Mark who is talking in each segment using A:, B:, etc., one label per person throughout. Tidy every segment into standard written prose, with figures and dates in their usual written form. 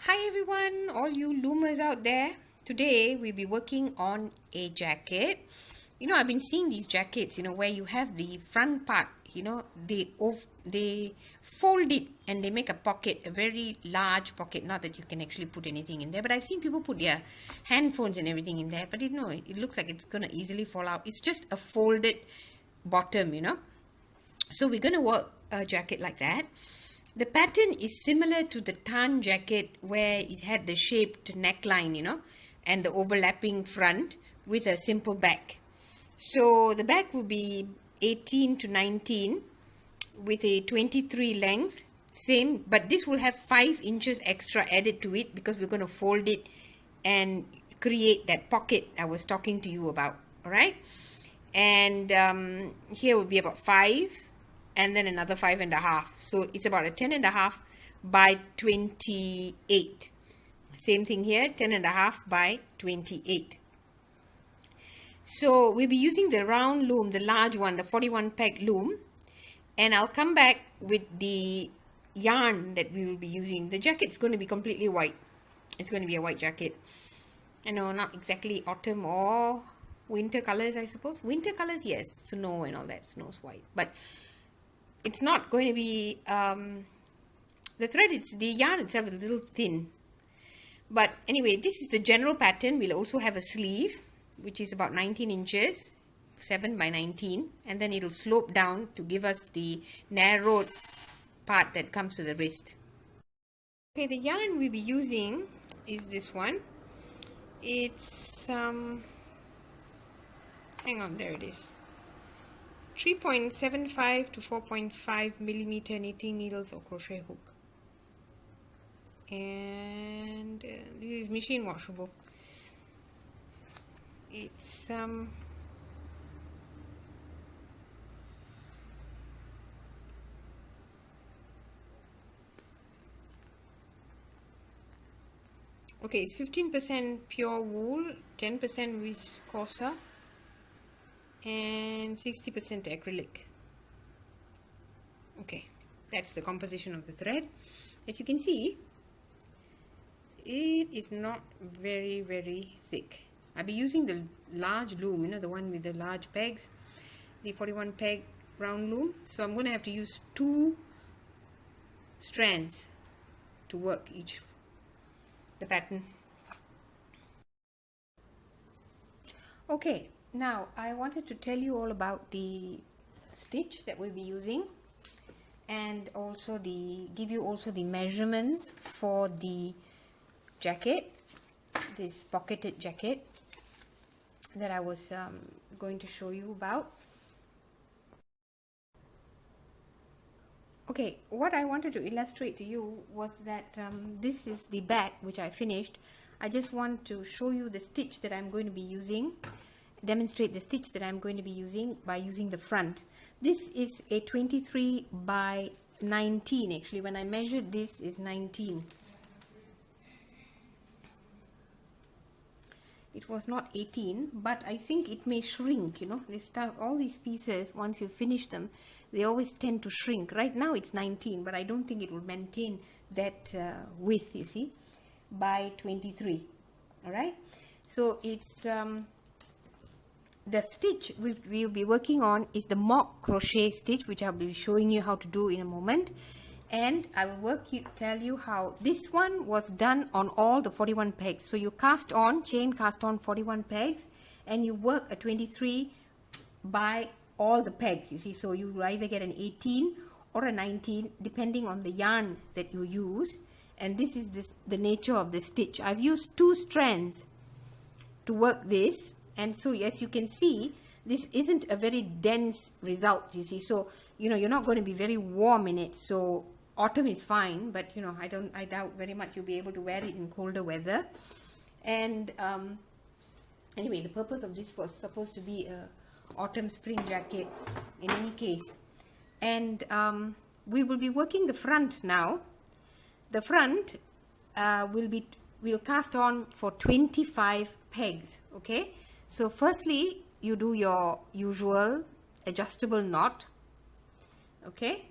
A: Hi everyone, all you loomers out there. Today we'll be working on a jacket. I've been seeing these jackets, where you have the front part, they fold it and they make a pocket, a very large pocket. Not that you can actually put anything in there, but I've seen people put their handphones and everything in there, but it looks like it's gonna easily fall out. It's just a folded bottom, So we're gonna work a jacket like that. The pattern is similar to the tan jacket where it had the shaped neckline, and the overlapping front with a simple back. So the back will be 18 to 19 with a 23 length, same, but this will have 5 inches extra added to it because we're going to fold it and create that pocket I was talking to you about, alright? And here will be about 5. And then another 5.5, so it's about a 10.5 by 28. Same thing here, 10.5 by 28. So we'll be using the round loom, the large one, the 41 peg loom, and I'll come back with the yarn that we will be using. The jacket's going to be completely white. It's going to be a white jacket. I know, not exactly autumn or winter colors, I suppose. Winter colors, yes, snow and all that. Snow's white, but it's not going to be, the yarn itself is a little thin. But anyway, this is the general pattern. We'll also have a sleeve, which is about 19 inches, 7 by 19. And then it'll slope down to give us the narrowed part that comes to the wrist. Okay, the yarn we'll be using is this one. It's, hang on, there it is. 3.75 to 4.5 millimeter knitting needles or crochet hook, and this is machine washable. It's okay, it's 15% pure wool, 10% viscose, and 60% acrylic. Okay, that's the composition of the thread. As you can see, it is not very thick. I'll be using the large loom, the one with the large pegs, the 41 peg round loom. So I'm going to have to use 2 strands to work the pattern. Okay, now I wanted to tell you all about the stitch that we'll be using, and also give you also the measurements for the jacket, this pocketed jacket that I was going to show you about. Okay, what I wanted to illustrate to you was that this is the back which I finished. I just want to show you the stitch that I'm going to be using, demonstrate the stitch that I'm going to be using by using the front. This is a 23 by 19. Actually, when I measured this is 19. It was not 18, but I think it may shrink, this stuff, all these pieces, once you finish them, they always tend to shrink. Right now it's 19, but I don't think it will maintain that width, you see, by 23. All right, so it's the stitch we'll be working on is the mock crochet stitch, which I'll be showing you how to do in a moment. And I will tell you how this one was done on all the 41 pegs. So you chain cast on 41 pegs, and you work a 23 by all the pegs, you see. So you will either get an 18 or a 19 depending on the yarn that you use. And this is the nature of the stitch. I've used 2 strands to work this, and so as you can see, this isn't a very dense result, you see. So you're not going to be very warm in it. So autumn is fine, but I doubt very much you'll be able to wear it in colder weather. And anyway, the purpose of this was supposed to be a autumn spring jacket in any case. And we will be working the front now. The front we'll cast on for 25 pegs. Okay, so firstly you do your usual adjustable knot. Okay,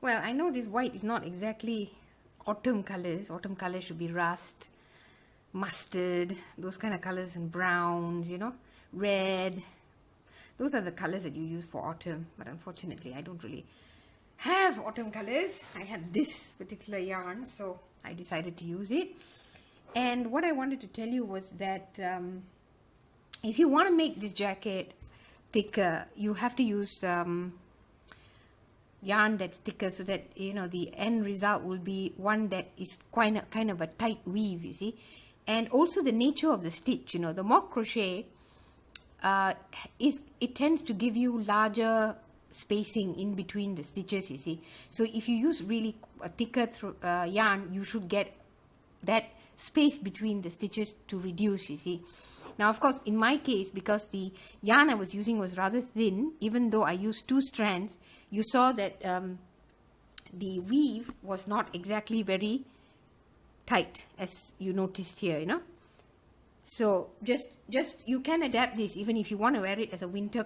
A: well, I know this white is not exactly autumn colors. Autumn colors should be rust, mustard, those kind of colors, and browns, you know, red. Those are the colors that you use for autumn, but unfortunately I don't really have autumn colors. I had this particular yarn, so I decided to use it. And what I wanted to tell you was that if you want to make this jacket thicker, you have to use yarn that's thicker, so that, you know, the end result will be one that is kind of a tight weave, you see. And also the nature of the stitch, you know, the mock crochet it tends to give you larger spacing in between the stitches, you see. So if you use really a thicker yarn, you should get that space between the stitches to reduce, you see. Now, of course, in my case, because the yarn I was using was rather thin, even though I used 2 strands, you saw that the weave was not exactly very tight, as you noticed here, you know. So just you can adapt this even if you want to wear it as a winter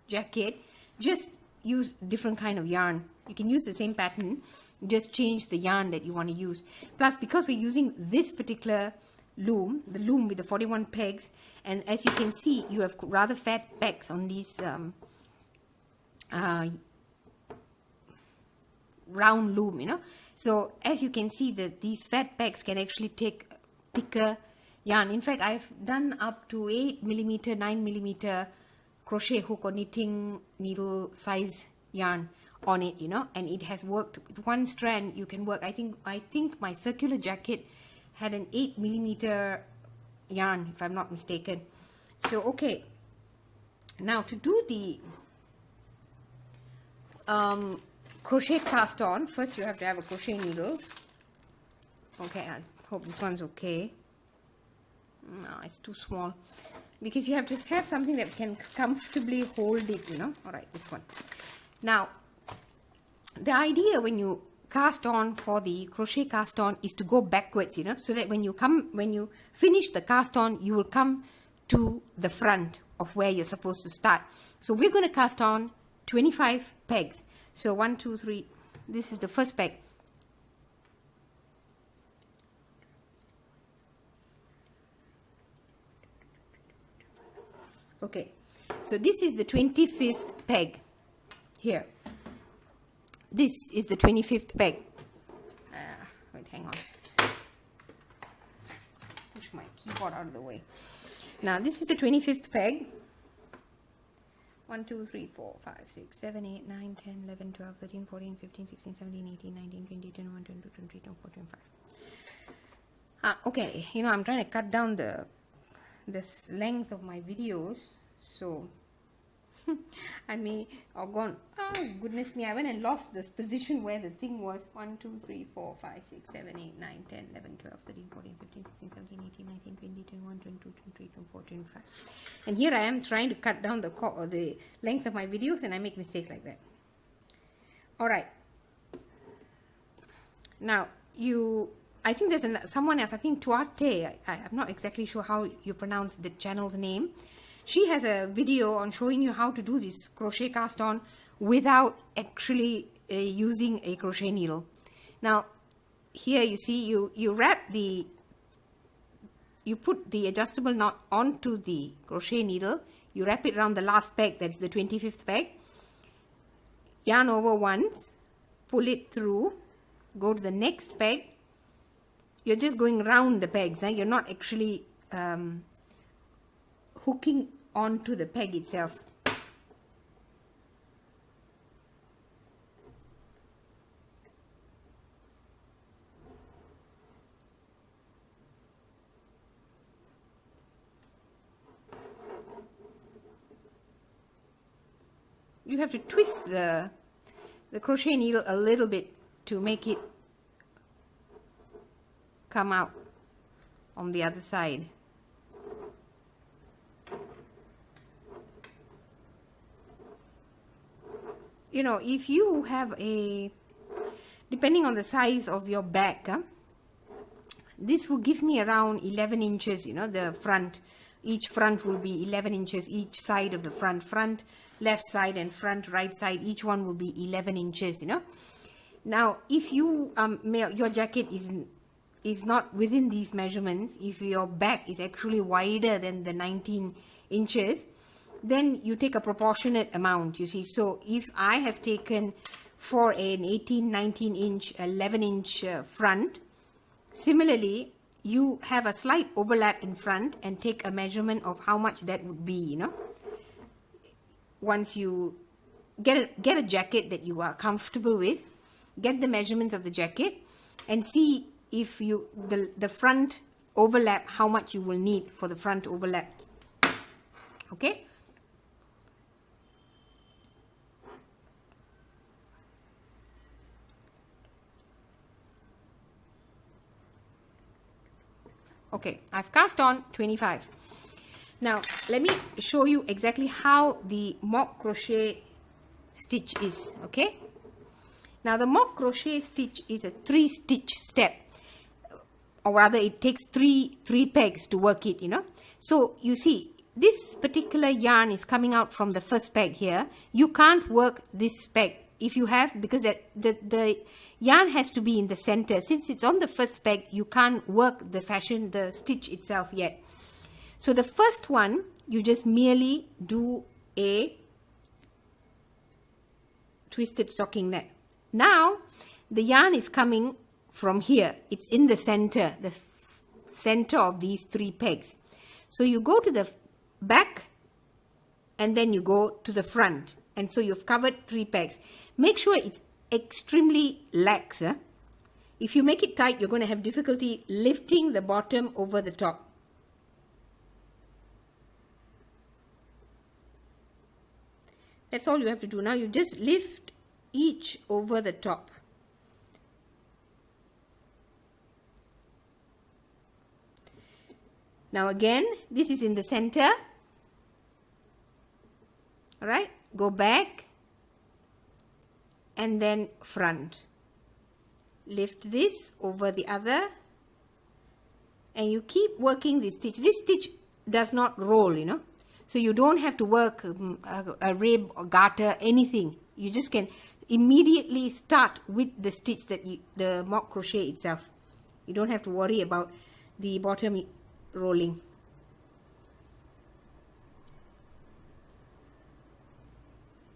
A: jacket. Just use different kind of yarn. You can use the same pattern, just change the yarn that you want to use. Plus, because we're using this particular loom, the loom with the 41 pegs, and as you can see, you have rather fat pegs on these round loom, you know. So as you can see, that these fat pegs can actually take thicker yarn. In fact, I've done up to 8mm, 9mm crochet hook or knitting needle size yarn on it, you know, and it has worked. With 1 strand you can work. I think my circular jacket had an 8mm yarn, if I'm not mistaken. So okay, now to do the crochet cast on, first you have to have a crochet needle. Okay, I hope this one's okay. No, it's too small, because you have to have something that can comfortably hold it, you know. All right, this one. Now, the idea when you cast on for the crochet cast on is to go backwards, you know, so that when you finish the cast on, you will come to the front of where you're supposed to start. So we're going to cast on 25 pegs. So 1, 2, 3. This is the first peg. Okay, so this is the 25th peg here. This is the 25th peg. Wait, hang on. Push my keyboard out of the way. Now, this is the 25th peg. 1, 2, 3, 4, 5, 6, 7, 8, 9, 10, 11, 12, 13, 14, 15, 16, 17, 18, 19, 20, 21, 22, 23, 24, 25. Okay, you know, I'm trying to cut down this length of my videos, so I may have gone, oh goodness me, I went and lost this position where the thing was. 1, 2, 3, 4, 5, 6, 7, 8, 9, 10, 11, 12, 13, 14, 15, 16, 17, 18, 19, 20, 21, 22, 23, 24, 25. And here I am trying to cut down the length of my videos, and I make mistakes like that. Alright. Now, I think there's someone else, I think Tuarte, I'm not exactly sure how you pronounce the channel's name. She has a video on showing you how to do this crochet cast on without actually using a crochet needle. Now, here you see you put the adjustable knot onto the crochet needle. You wrap it around the last peg, that's the 25th peg. Yarn over once, pull it through, go to the next peg. You're just going round the pegs, you're not actually hooking onto the peg itself. You have to twist the crochet needle a little bit to make it come out on the other side. You know, if you have depending on the size of your back, this will give me around 11 inches, you know, the front. Each front will be 11 inches, each side of the front left side and front right side, each one will be 11 inches, you know. Now, if you your jacket is not within these measurements, if your back is actually wider than the 19 inches, then you take a proportionate amount, you see. So if I have taken for an 18, 19 inch, 11 inch front, similarly, you have a slight overlap in front and take a measurement of how much that would be, you know. Once you get a jacket that you are comfortable with, get the measurements of the jacket and see if the front overlap, how much you will need for the front overlap. Okay. Okay, I've cast on 25. Now, let me show you exactly how the mock crochet stitch is, okay? Now, the mock crochet stitch is a 3-stitch step, or rather it takes three pegs to work it, you know. So, you see, this particular yarn is coming out from the first peg here. You can't work this peg if you have, because the yarn has to be in the center. Since it's on the first peg, you can't work the stitch itself yet. So the first one, you just merely do a twisted stocking neck. Now, the yarn is coming from here. It's in the center of these 3 pegs. So you go to the back and then you go to the front. And so you've covered 3 pegs. Make sure it's extremely lax. If you make it tight, you're going to have difficulty lifting the bottom over the top. That's all you have to do. Now you just lift each over the top. Now again, this is in the center. All right, go back and then front. Lift this over the other and you keep working this stitch. This stitch does not roll, you know. So you don't have to work a rib or garter, anything. You just can immediately start with the stitch the mock crochet itself. You don't have to worry about the bottom rolling.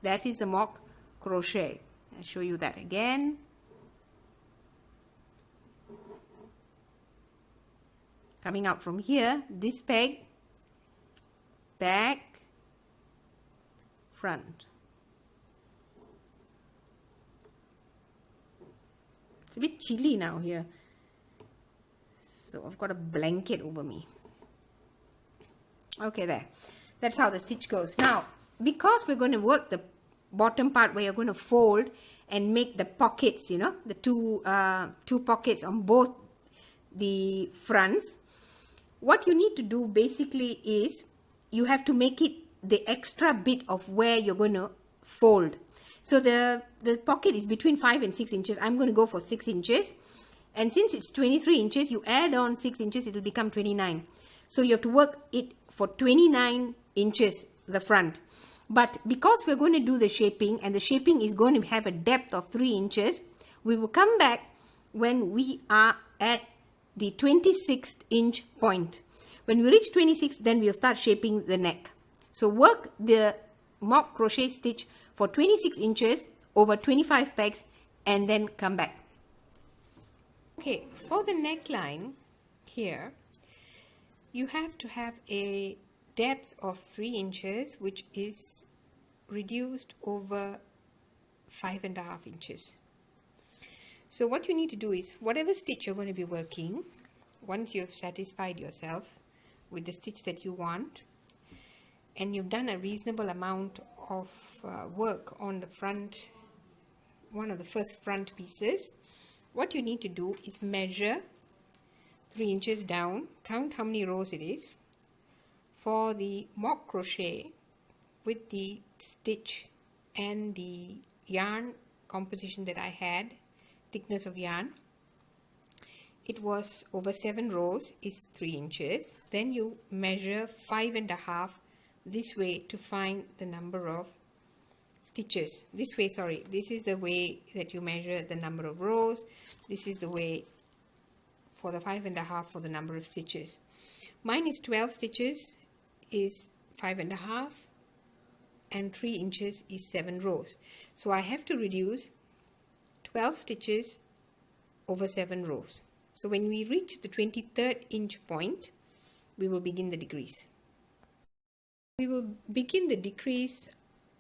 A: That is the mock crochet. I'll show you that again. Coming out from here, this peg, back, front. It's a bit chilly now here, so I've got a blanket over me. Okay, there. That's how the stitch goes. Now, because we're going to work the bottom part where you're going to fold and make the pockets, you know, the two pockets on both the fronts, what you need to do basically is you have to make it the extra bit of where you're going to fold. So the pocket is between 5 and 6 inches. I'm going to go for 6 inches. And since it's 23 inches, you add on 6 inches, it will become 29. So you have to work it for 29 inches, the front. But because we're going to do the shaping, and the shaping is going to have a depth of 3 inches, we will come back when we are at the 26th inch point. When we reach 26, then we'll start shaping the neck. So work the mock crochet stitch for 26 inches over 25 pegs and then come back. Okay, for the neckline here, you have to have a depth of 3 inches, which is reduced over 5.5 inches. So what you need to do is, whatever stitch you're going to be working, once you've satisfied yourself with the stitch that you want, and you've done a reasonable amount of work on the front, one of the first front pieces, what you need to do is measure 3 inches down, count how many rows it is. For the mock crochet, with the stitch and the yarn composition that I had, thickness of yarn, it was over 7 rows is 3 inches. Then you measure 5.5 this way to find the number of stitches. This way, sorry, this is the way that you measure the number of rows. This is the way for the 5.5 for the number of stitches. Mine is 12 stitches is 5.5 and 3 inches is 7 rows. So I have to reduce 12 stitches over 7 rows. So when we reach the 23rd inch point, we will begin the decrease. We will begin the decrease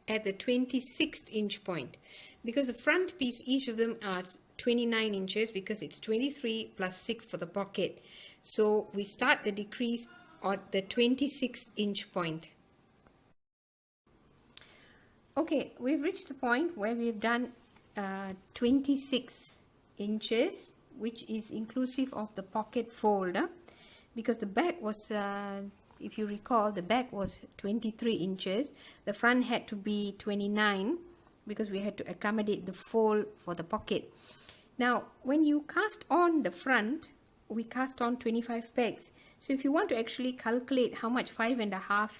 A: at the 26th inch point, because the front piece, each of them are 29 inches, because it's 23 plus 6 for the pocket. So we start the decrease at the 26th inch point. Okay, we've reached the point where we've done 26 inches, which is inclusive of the pocket fold, because the back was, if you recall, the back was 23 inches. The front had to be 29 because we had to accommodate the fold for the pocket. Now, when you cast on the front, we cast on 25 pegs. So if you want to actually calculate how much 5.5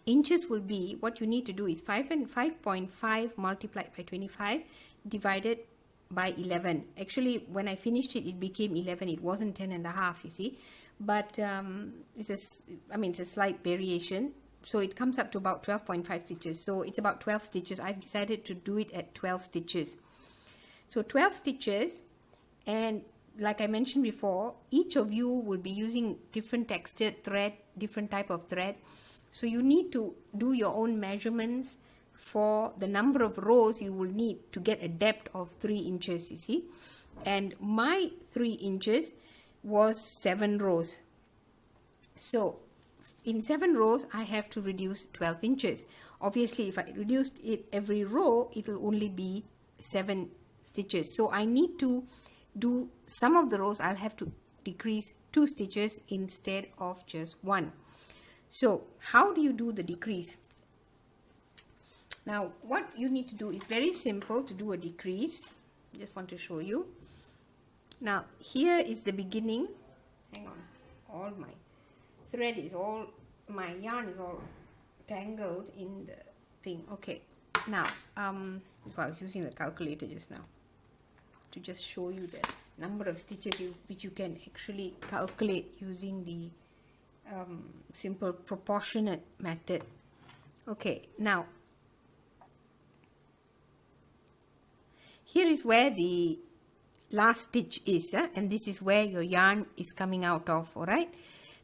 A: inches will be, what you need to do is 5.5 multiplied by 25 divided by 11. Actually, when I finished it, it became 11. It wasn't 10.5, you see. But it's a slight variation. So it comes up to about 12.5 stitches. So it's about 12 stitches. I've decided to do it at 12 stitches. So 12 stitches, and like I mentioned before, each of you will be using different textured thread, different type of thread. So you need to do your own measurements for the number of rows you will need to get a depth of 3 inches, you see. And my 3 inches was 7 rows. So in 7 rows, I have to reduce 12 inches. Obviously, if I reduced it every row, it will only be 7 stitches. So I need to do some of the rows, I'll have to decrease 2 stitches instead of just 1. So how do you do the decrease? Now, what you need to do is very simple to do a decrease. Just want to show you. Now, here is the beginning. Hang on. All my thread is all, my yarn is all tangled in the thing. Okay. Now, I was using the calculator just now to just show you the number of stitches which you can actually calculate using the simple proportionate method. Okay. Now, here is where the last stitch is, and this is where your yarn is coming out of. All right.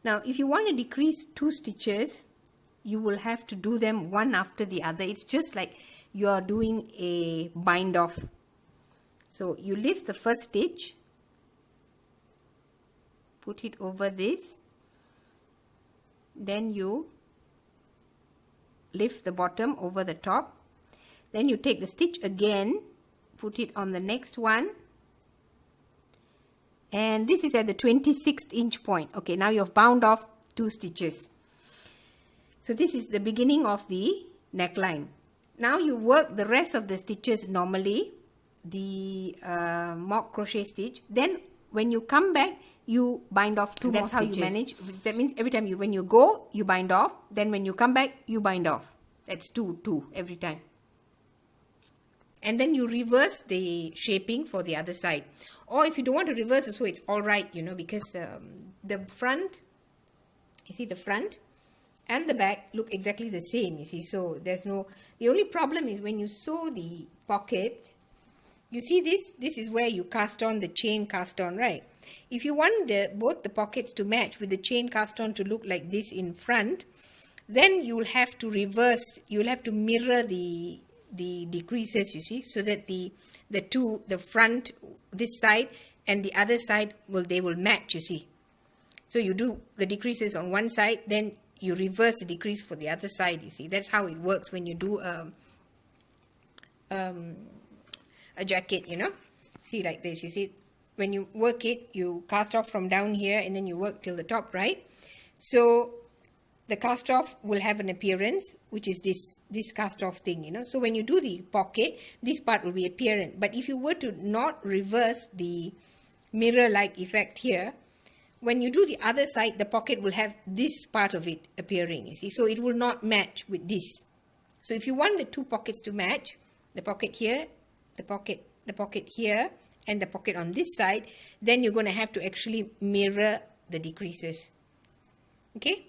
A: Now, if you want to decrease 2 stitches, you will have to do them one after the other. It's just like you are doing a bind off. So you lift the first stitch, put it over this, then you lift the bottom over the top, then you take the stitch again, put it on the next one, and this is at the 26th inch point. Okay, now you've bound off 2 stitches. So this is the beginning of the neckline. Now you work the rest of the stitches normally, the mock crochet stitch. Then when you come back, you bind off 2 more stitches. That's how you manage. That means every time when you go, you bind off. Then when you come back, you bind off. That's 2 every time. And then you reverse the shaping for the other side. Or if you don't want to reverse, so it's all right, you know, because the front, you see the front and the back look exactly the same, you see. So there's no, the only problem is when you sew the pocket, you see this is where you cast on the chain cast on, right? If you want both the pockets to match with the chain cast on to look like this in front, then you will have to reverse, you will have to mirror the decreases, you see, so that the front, this side and the other side they will match, you see. So you do the decreases on one side, then you reverse the decrease for the other side, you see. That's how it works when you do a jacket, you know. See, like this, you see. When you work it, you cast off from down here and then you work till the top, right? So the cast off will have an appearance, which is this cast off thing, you know. So when you do the pocket, this part will be apparent. But if you were to not reverse the mirror-like effect here, when you do the other side, the pocket will have this part of it appearing, you see. So it will not match with this. So if you want the two pockets to match, the pocket here, the pocket here, and the pocket on this side, then you're going to have to actually mirror the decreases. Okay,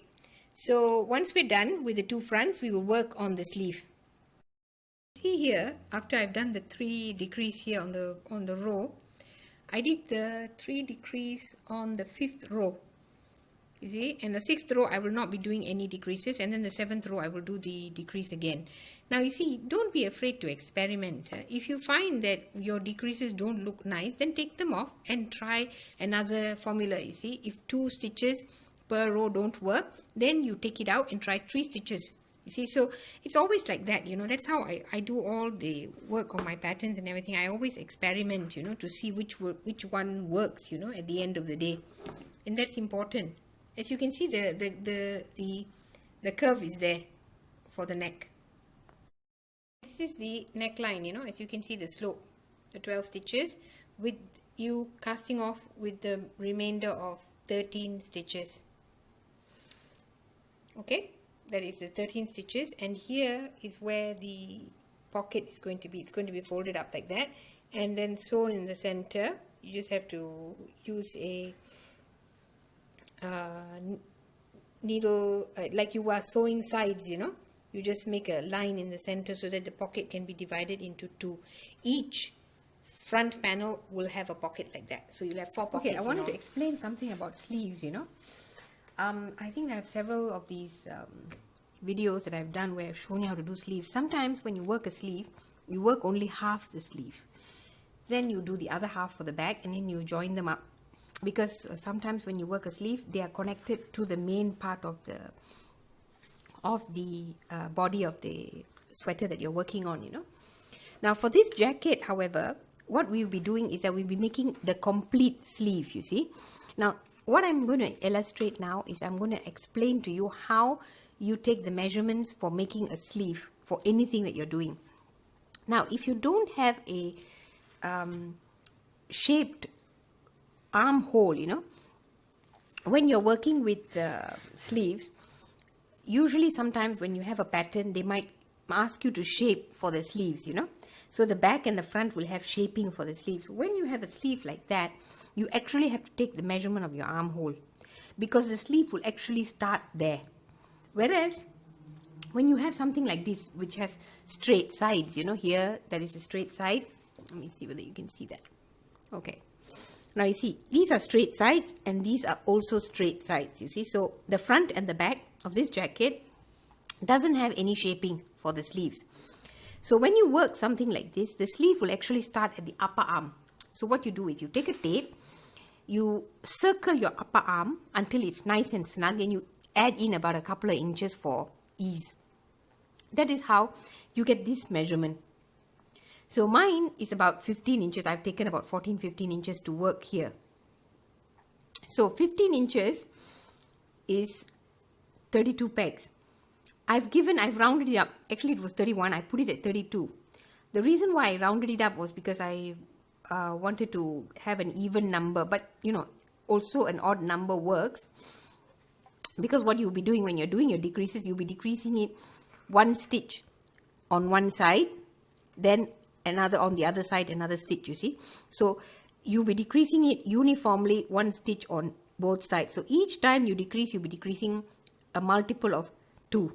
A: so once we're done with the two fronts, we will work on the sleeve. See here, after I've done the 3 decrease here on the row, I did the 3 decrease on the 5th row. You see, and the 6th row I will not be doing any decreases, and then the 7th row I will do the decrease again. Now you see, don't be afraid to experiment. If you find that your decreases don't look nice, then take them off and try another formula. You see, if 2 stitches per row don't work, then you take it out and try 3 stitches. You see, so it's always like that, you know. That's how I do all the work on my patterns and everything. I always experiment, you know, to see which one works, you know, at the end of the day. And that's important. As you can see, the curve is there for the neck. This is the neckline, you know, as you can see the slope, the 12 stitches, with you casting off with the remainder of 13 stitches. Okay, that is the 13 stitches, and here is where the pocket is going to be. It's going to be folded up like that and then sewn in the center. You just have to use a needle, like you are sewing sides, you know. You just make a line in the center so that the pocket can be divided into 2. Each front panel will have a pocket like that, so you'll have 4 pockets. Okay, I wanted to explain something about sleeves, you know. I think I have several of these videos that I've done where I've shown you how to do sleeves. Sometimes when you work a sleeve, you work only half the sleeve, then you do the other half for the back, and then you join them up. Because sometimes when you work a sleeve, they are connected to the main part of the body of the sweater that you're working on, you know. Now for this jacket, however, what we'll be doing is that we'll be making the complete sleeve, you see. Now what I'm going to illustrate now is I'm going to explain to you how you take the measurements for making a sleeve for anything that you're doing. Now if you don't have a shaped armhole, you know, when you're working with sleeves, usually sometimes when you have a pattern, they might ask you to shape for the sleeves, you know. So the back and the front will have shaping for the sleeves. When you have a sleeve like that, you actually have to take the measurement of your armhole, because the sleeve will actually start there. Whereas when you have something like this, which has straight sides, you know, here that is the straight side. Let me see whether you can see that. Okay. Now you see, these are straight sides and these are also straight sides, you see. So the front and the back of this jacket doesn't have any shaping for the sleeves. So when you work something like this, the sleeve will actually start at the upper arm. So what you do is you take a tape, you circle your upper arm until it's nice and snug, and you add in about a couple of inches for ease. That is how you get this measurement. So mine is about 15 inches. I've taken about 14-15 inches to work here. So 15 inches is 32 pegs. I've rounded it up. Actually, it was 31. I put it at 32. The reason why I rounded it up was because I wanted to have an even number. But, you know, also an odd number works. Because what you'll be doing when you're doing your decreases, you'll be decreasing it 1 stitch on one side, then another on the other side, another stitch, you see. So you'll be decreasing it uniformly 1 stitch on both sides. So each time you decrease, you'll be decreasing a multiple of 2.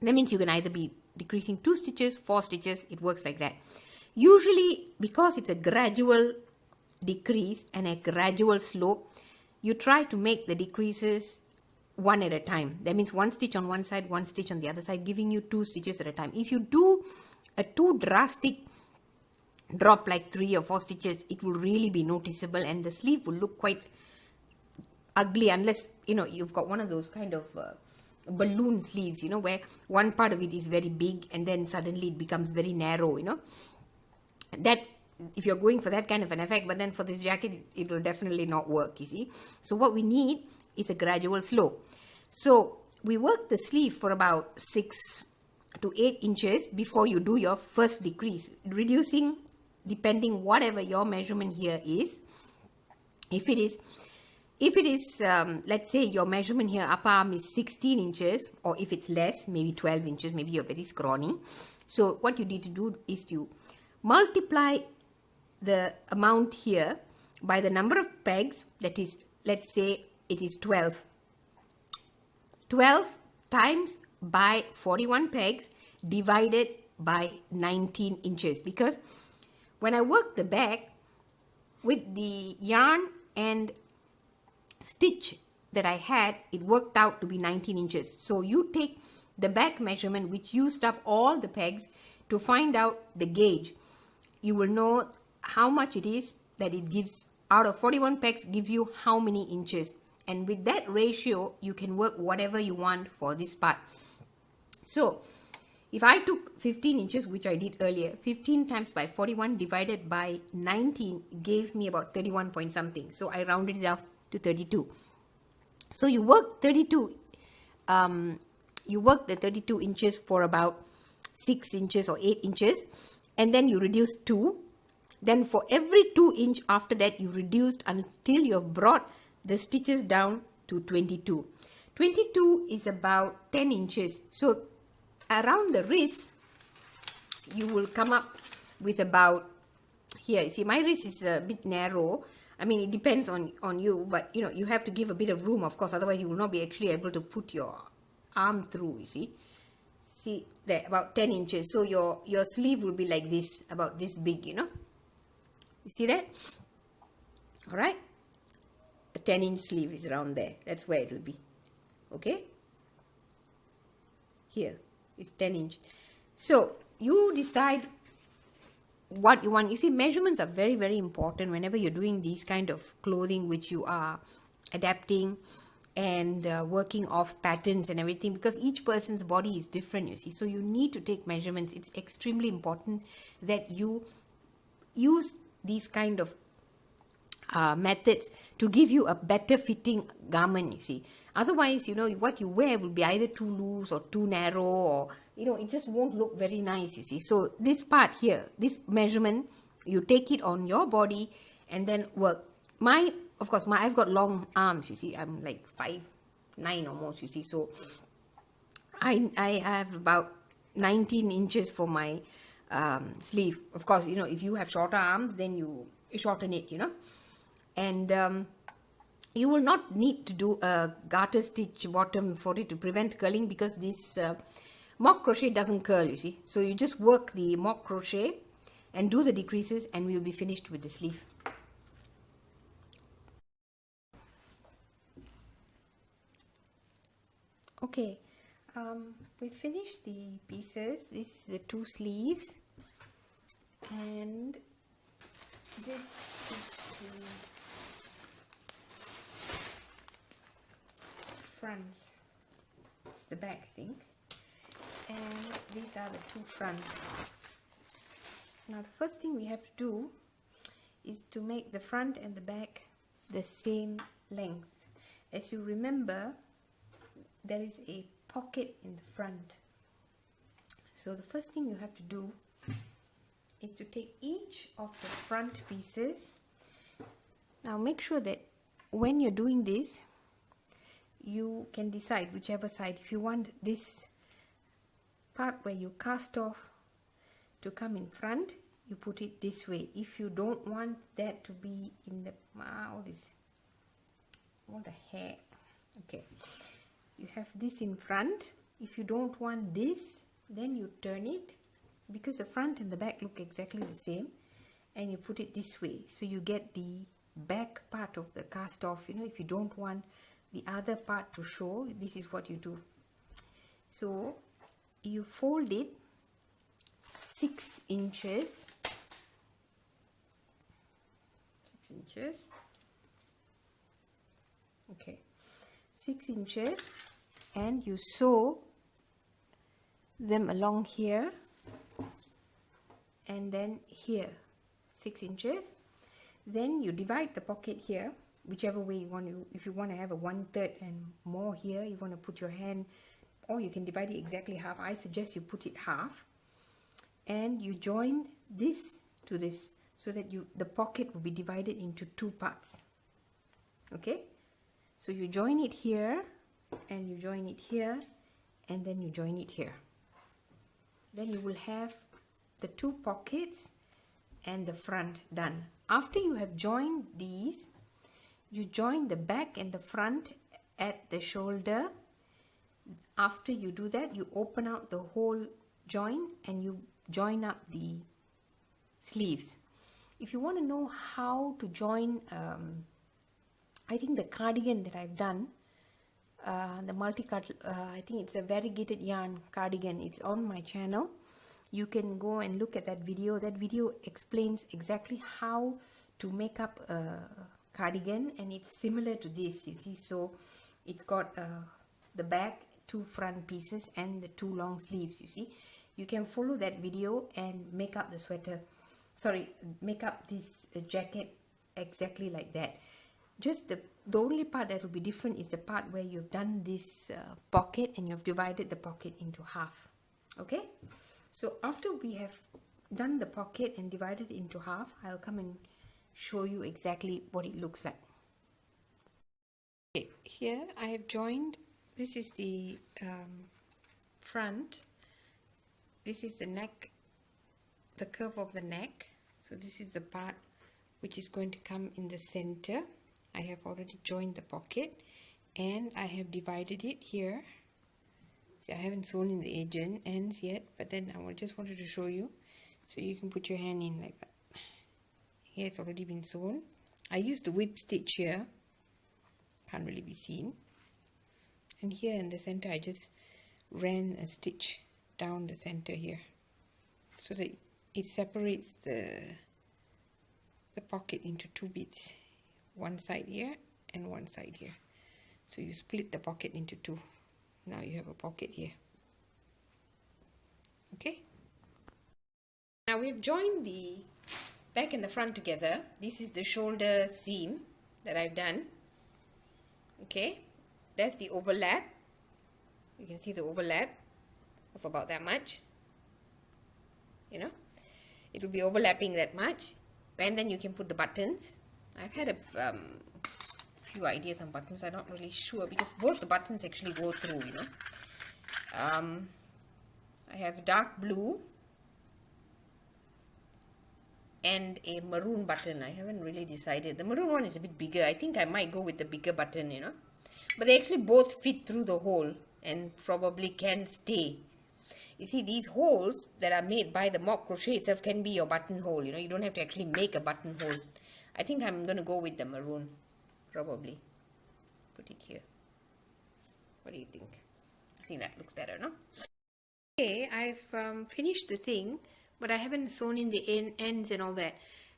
A: That means you can either be decreasing 2 stitches, 4 stitches, it works like that. Usually, because it's a gradual decrease and a gradual slope, you try to make the decreases 1 at a time. That means 1 stitch on one side, 1 stitch on the other side, giving you 2 stitches at a time. If you do a too drastic drop like 3 or 4 stitches, it will really be noticeable and the sleeve will look quite ugly, unless, you know, you've got one of those kind of balloon sleeves, you know, where one part of it is very big and then suddenly it becomes very narrow, you know. That, if you're going for that kind of an effect, but then for this jacket, it will definitely not work, you see. So what we need is a gradual slope. So we work the sleeve for about 6 to 8 inches before you do your first decrease, reducing depending whatever your measurement here is. If it is if it is, let's say your measurement here, upper arm is 16 inches, or if it's less, maybe 12 inches, maybe you're very scrawny. So what you need to do is you multiply the amount here by the number of pegs, that is, let's say it is 12. 12 times by 41 pegs divided by 19 inches. Because when I work the back with the yarn and stitch that I had, it worked out to be 19 inches. So you take the back measurement, which used up all the pegs, to find out the gauge. You will know how much it is that it gives. Out of 41 pegs gives you how many inches, and with that ratio you can work whatever you want for this part. So if I took 15 inches, which I did earlier, 15 times by 41 divided by 19 gave me about 31 point something. So I rounded it off to 32. So you work 32, you work the 32 inches for about 6 inches or 8 inches, and then you reduce 2. Then for every 2 inch after that, you reduced until you have brought the stitches down to 22. 22 is about 10 inches. So around the wrist, you will come up with about here. You see, my wrist is a bit narrow. I mean, it depends on you, but you know, you have to give a bit of room, of course, otherwise you will not be actually able to put your arm through, you see. See there, about 10 inches. So your sleeve will be like this, about this big, you know. You see that? All right. A 10-inch sleeve is around there. That's where it will be. Okay. Here is 10 inch. So you decide what you want. You see, measurements are very, very important whenever you're doing these kind of clothing, which you are adapting and working off patterns and everything, because each person's body is different, you see. So you need to take measurements. It's extremely important that you use these kind of methods to give you a better fitting garment, you see. Otherwise, you know, what you wear will be either too loose or too narrow, or, you know, it just won't look very nice, you see. So this part here, this measurement, you take it on your body and then work. Of course, I've got long arms, you see. I'm like 5'9" almost, you see. So I have about 19 inches for my sleeve. Of course, you know, if you have shorter arms, then you shorten it, you know. And you will not need to do a garter stitch bottom for it to prevent curling, because this mock crochet doesn't curl, you see. So you just work the mock crochet and do the decreases, and we'll be finished with the sleeve. Okay, we finished the pieces. This is the 2 sleeves, and this is the fronts. It's the back, I think, and these are the 2 fronts. Now the first thing we have to do is to make the front and the back the same length. As you remember, there is a pocket in the front. So the first thing you have to do is to take each of the front pieces. Now make sure that when you're doing this, you can decide whichever side. If you want this part where you cast off to come in front, you put it this way. If you don't want that to be in the what the heck, okay, you have this in front. If you don't want this, then you turn it, because the front and the back look exactly the same, and you put it this way, so you get the back part of the cast off. You know, if you don't want the other part to show, this is what you do. So you fold it 6 inches, 6 inches, okay, 6 inches, and you sew them along here and then here 6 inches. Then you divide the pocket here, whichever way you want to. If you want to have a 1/3 and more here, you want to put your hand, or you can divide it exactly half. I suggest you put it half, and you join this to this, so that the pocket will be divided into 2 parts. Okay, So you join it here, and you join it here, and then you join it here. Then you will have the two pockets and the front done. After you have joined these, you join the back and the front at the shoulder. After you do that, you open out the whole join and you join up the sleeves. If you want to know how to join, I think the cardigan that I've done, the multi-cut, I think it's a variegated yarn cardigan, it's on my channel. You can go and look at that video. That video explains exactly how to make up a cardigan, and it's similar to this, you see. So it's got the back, two front pieces, and the two long sleeves, you see. You can follow that video and make up the sweater, sorry, make up this jacket exactly like that. Just the only part that will be different is the part where you've done this pocket and you've divided the pocket into half. Okay, so after we have done the pocket and divided it into half, I'll come and show you exactly what it looks like. Okay, here I have joined, this is the front, this is the neck, the curve of the neck. So this is the part which is going to come in the center. I have already joined the pocket and I have divided it here. See, I haven't sewn in the ends yet, but then I just wanted to show you. So you can put your hand in like that. Here it's already been sewn. I used the whip stitch here. Can't really be seen. And here in the center I just ran a stitch down the center here, so that it separates the pocket into two bits. One side here and one side here. So you split the pocket into two. Now you have a pocket here. Okay. Now we've joined the back and the front together. This is the shoulder seam that I've done. Okay. That's the overlap. You can see the overlap of about that much. You know, it will be overlapping that much. And then you can put the buttons. I've had a few ideas on buttons. I'm not really sure because both the buttons actually go through, you know. I have dark blue and a maroon button. I haven't really decided. The maroon one is a bit bigger. I think I might go with the bigger button, you know. But they actually both fit through the hole and probably can stay. You see, these holes that are made by the mock crochet itself can be your buttonhole, you know. You don't have to actually make a buttonhole. I think I'm going to go with the maroon, probably. Put it here. What do you think? I think that looks better, no? Okay, I've finished the thing, but I haven't sewn in the ends and all that.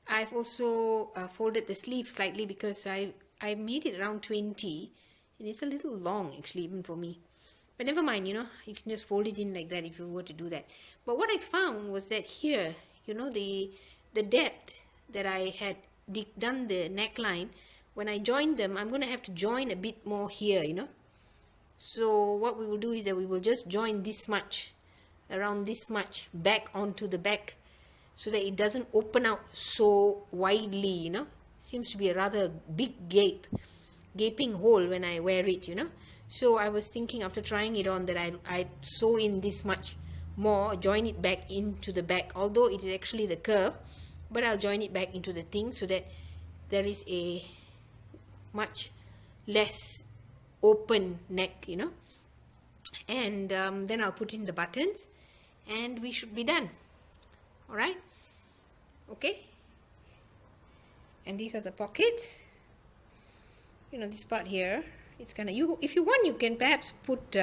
A: I've also folded the sleeve slightly because I made it around 20, and it's a little long actually, even for me. But never mind, you know, you can just fold it in like that if you were to do that. But what I found was that here, you know, the depth that I had done the neckline, when I join them, I'm going to have to join a bit more here, you know. So what we will do is that we will just join this much, around this much, back onto the back, so that it doesn't open out so widely, you know. Seems to be a rather big gaping hole when I wear it, you know. So I was thinking after trying it on that I'd sew in this much more, join it back into the back, although it is actually the curve, but I'll join it back into the thing so that there is a much less open neck, you know. And then I'll put in the buttons and we should be done. Alright, okay. And these are the pockets. You know, this part here, it's kind of, if you want, you can perhaps put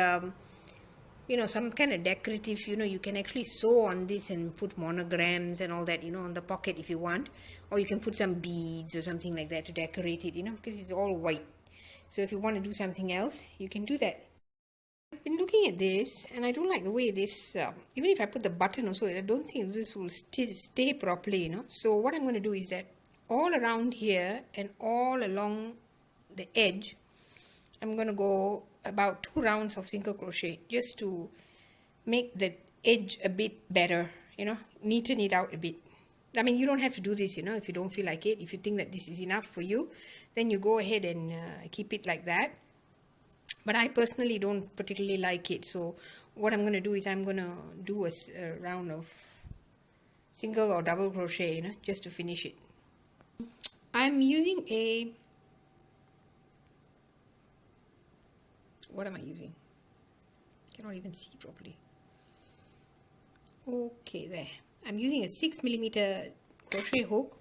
A: you know, some kind of decorative, you know, you can actually sew on this and put monograms and all that, you know, on the pocket if you want. Or you can put some beads or something like that to decorate it, you know, because it's all white. So if you want to do something else, you can do that. I've been looking at this and I don't like the way this, even if I put the button also, I don't think this will stay properly, you know. So what I'm going to do is that all around here and all along the edge, I'm going to go about 2 rounds of single crochet just to make the edge a bit better, you know, neaten it out a bit. I mean, you don't have to do this, you know, if you don't feel like it. If you think that this is enough for you, then you go ahead and keep it like that. But I personally don't particularly like it. So what I'm going to do is I'm going to do a round of single or double crochet, you know, just to finish it. I'm using a... What am I using? Cannot even see properly. Okay, there. I'm using a 6mm crochet hook,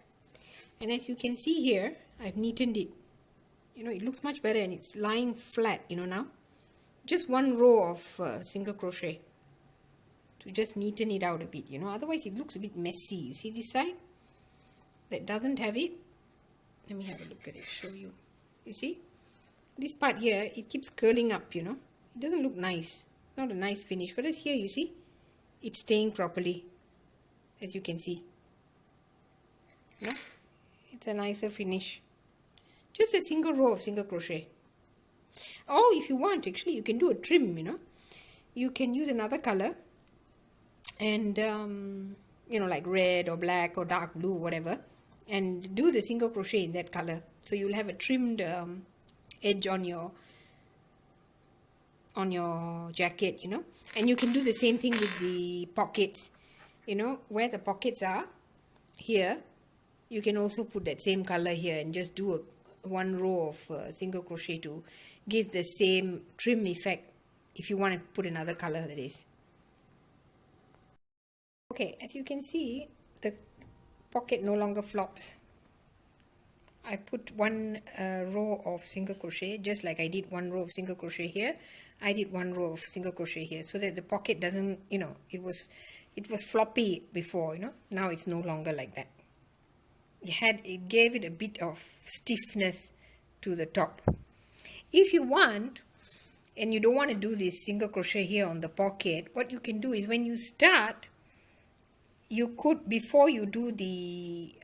A: and as you can see here, I've neatened it. You know, it looks much better and it's lying flat, you know, now. Just one row of single crochet to just neaten it out a bit, you know. Otherwise, it looks a bit messy. You see this side that doesn't have it? Let me have a look at it, show you. You see? This part here, it keeps curling up, you know. It doesn't look nice. Not a nice finish. Whereas here, you see, it's staying properly, as you can see. You know? It's a nicer finish. Just a single row of single crochet. Or if you want, actually, you can do a trim, you know. You can use another color and, you know, like red or black or dark blue, whatever, and do the single crochet in that color. So you'll have a trimmed edge on your jacket, you know. And you can do the same thing with the pockets, you know, where the pockets are here. You can also put that same color here and just do one row of single crochet to give the same trim effect if you want to put another color, that is. Okay, as you can see, the pocket no longer flops. I put one row of single crochet, just like I did one row of single crochet here. I did one row of single crochet here, so that the pocket doesn't, you know, it was floppy before, you know. Now it's no longer like that. It gave it a bit of stiffness to the top. If you want, and you don't want to do this single crochet here on the pocket, what you can do is when you start, you could, before you do the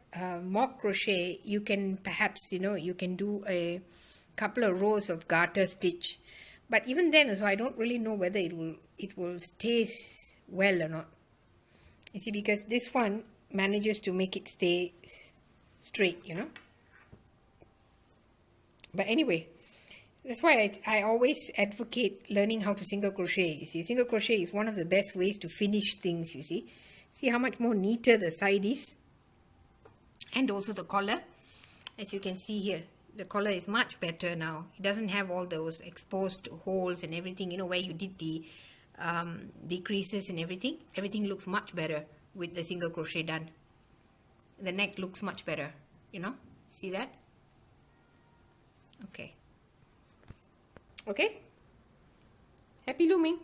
A: mock crochet, you can perhaps, you know, you can do a couple of rows of garter stitch. But even then, so I don't really know whether it will stay well or not. You see, because this one manages to make it stay straight, you know. But anyway, that's why I always advocate learning how to single crochet. You see, single crochet is one of the best ways to finish things, you see. See how much more neater the side is. And also the collar. As you can see here, the collar is much better now. It doesn't have all those exposed holes and everything, you know, where you did the decreases and everything. Everything looks much better with the single crochet done. The neck looks much better, you know. See that? Okay. Okay? Happy looming!